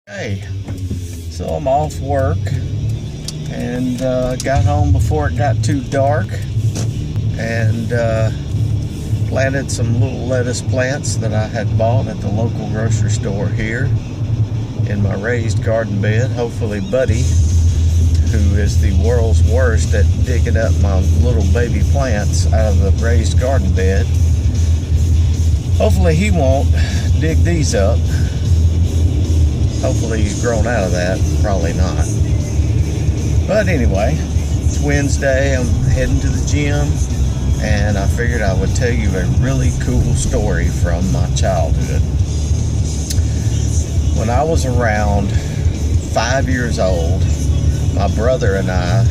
Hey, so I'm off work and got home before it got too dark and planted some little lettuce plants that I had bought at the local grocery store here in my raised garden bed. Hopefully Buddy, who is the world's worst at digging up my little baby plants out of the raised garden bed, hopefully he won't dig these up. Hopefully he's grown out of that. Probably not. But anyway, it's Wednesday. I'm heading to the gym, and I figured I would tell you a really cool story from my childhood. When I was around 5 years old, my brother and I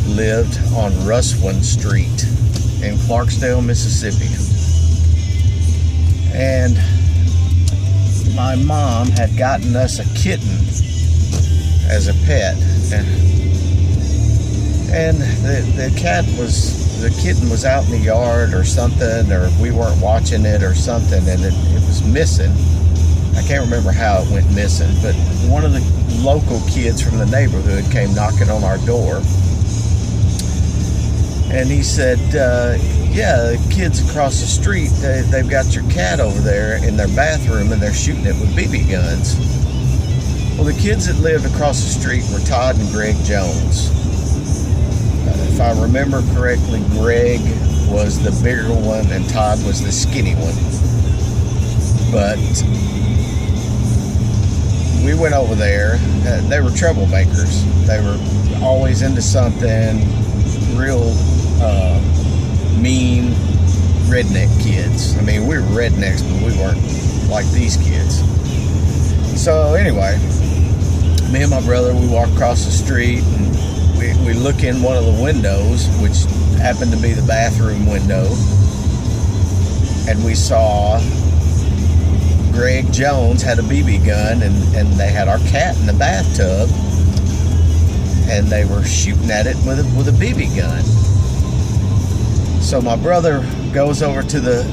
lived on Russwin Street in Clarksdale, Mississippi. And my mom had gotten us a kitten as a pet, and the kitten was out in the yard or something, or we weren't watching it or something, and it was missing. I can't remember how it went missing, but one of the local kids from the neighborhood came knocking on our door, and he said, yeah, the kids across the street, they've got your cat over there in their bathroom and they're shooting it with BB guns. Well, the kids that lived across the street were Todd and Greg Jones. If I remember correctly, Greg was the bigger one and Todd was the skinny one. But we went over there. They were troublemakers. They were always into something, real mean redneck kids. I mean, we were rednecks, but we weren't like these kids. So anyway, me and my brother, we walk across the street and we look in one of the windows, which happened to be the bathroom window, and we saw Greg Jones had a BB gun, and they had our cat in the bathtub, and they were shooting at it with a BB gun. So my brother goes over to the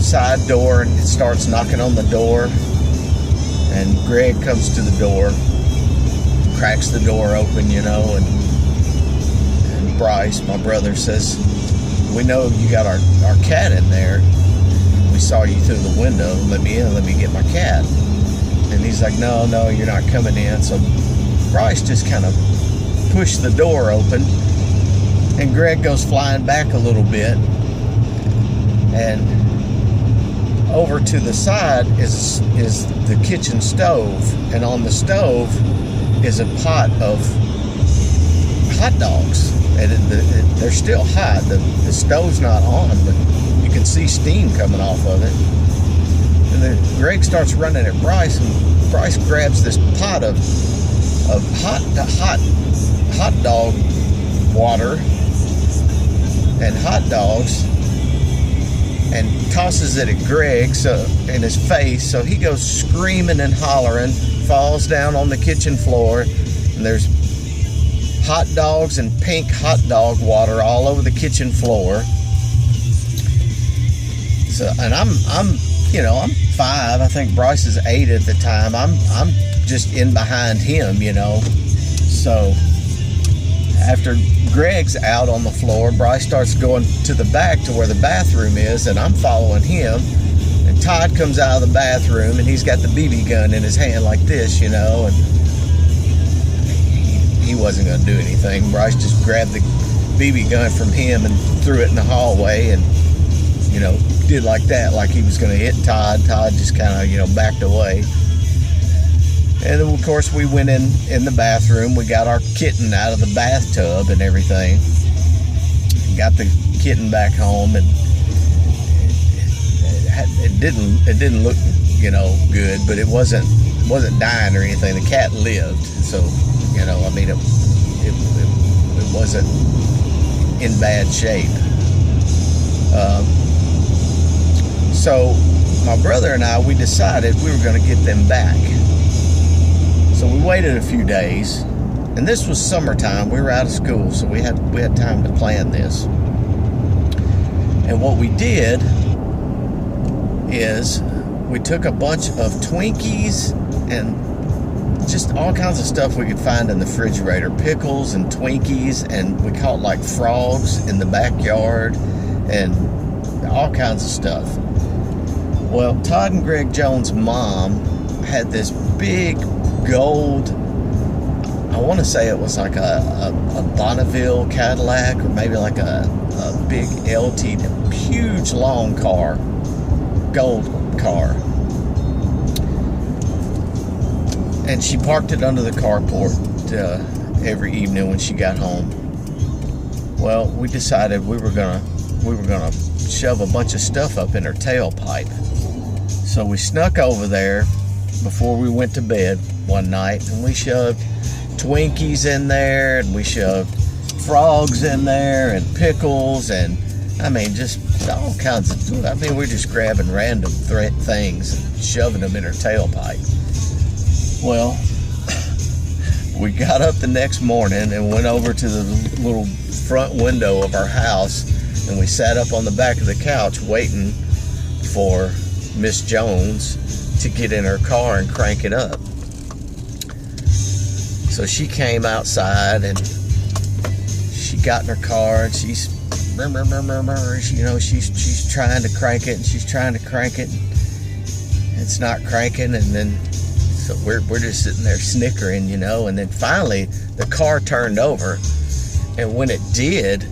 side door and starts knocking on the door, and Greg comes to the door, cracks the door open, and Bryce, my brother, says, "We know you got our cat in there. We saw you through the window. Let me in, let me get my cat." And he's like, no, you're not coming in. So Bryce just kind of pushed the door open, and Greg goes flying back a little bit, and over to the side is the kitchen stove, and on the stove is a pot of hot dogs, and they're still hot. The stove's not on, but you can see steam coming off of it. And then Greg starts running at Bryce, and Bryce grabs this pot of hot dog water and hot dogs and tosses it at Greg in his face, so he goes screaming and hollering, falls down on the kitchen floor, and there's hot dogs and pink hot dog water all over the kitchen floor. So, and I'm 5. I think Bryce is 8 at the time. I'm just in behind him, So after Greg's out on the floor, Bryce starts going to the back to where the bathroom is, and I'm following him. And Todd comes out of the bathroom, and he's got the BB gun in his hand like this, and he wasn't going to do anything. Bryce just grabbed the BB gun from him and threw it in the hallway, and did like that, like he was going to hit Todd. Todd just kind of backed away. And then, of course, we went in the bathroom. We got our kitten out of the bathtub and everything. Got the kitten back home, and it didn't look, good, but it wasn't dying or anything. The cat lived, so it wasn't in bad shape. So my brother and I, we decided we were going to get them back. So we waited a few days, and this was summertime. We were out of school, so we had time to plan this. And what we did is we took a bunch of Twinkies and just all kinds of stuff we could find in the refrigerator. Pickles and Twinkies, and we caught like frogs in the backyard and all kinds of stuff. Well, Todd and Greg Jones' mom had this big gold, I want to say it was like a Bonneville Cadillac, or maybe like a big LTD, huge long car, gold car. And she parked it under the carport every evening when she got home. Well, we decided we were gonna shove a bunch of stuff up in her tailpipe. So we snuck over there before we went to bed one night, and we shoved Twinkies in there, and we shoved frogs in there, and pickles, and I mean, just all kinds of, I mean, we're just grabbing random things and shoving them in her tailpipe. Well, we got up the next morning and went over to the little front window of our house, and we sat up on the back of the couch waiting for Miss Jones to get in her car and crank it up. So she came outside and she got in her car, and she's trying to crank it, and she's trying to crank it. It's not cranking, and then so we're just sitting there snickering, and then finally the car turned over, and when it did,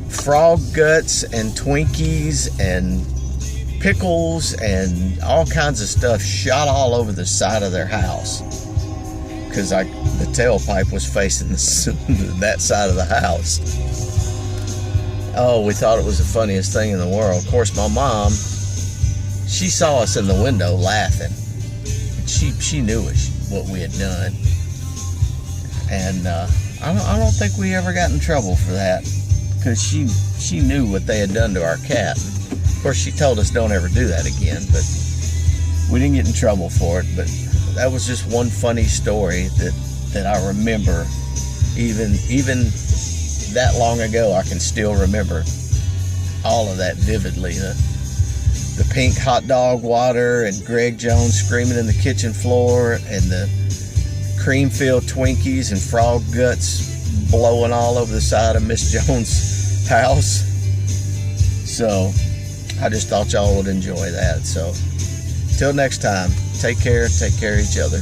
frog guts and Twinkies and pickles and all kinds of stuff shot all over the side of their house, because the tailpipe was facing that side of the house. Oh, we thought it was the funniest thing in the world. Of course, my mom, she saw us in the window laughing. She knew what we had done, and I don't think we ever got in trouble for that, because she knew what they had done to our cat. Of course, she told us don't ever do that again, but we didn't get in trouble for it. But that was just one funny story that I remember, even that long ago. I can still remember all of that vividly. The pink hot dog water, and Greg Jones screaming in the kitchen floor, and the cream-filled Twinkies and frog guts blowing all over the side of Miss Jones' house. So I just thought y'all would enjoy that. So till next time, take care of each other.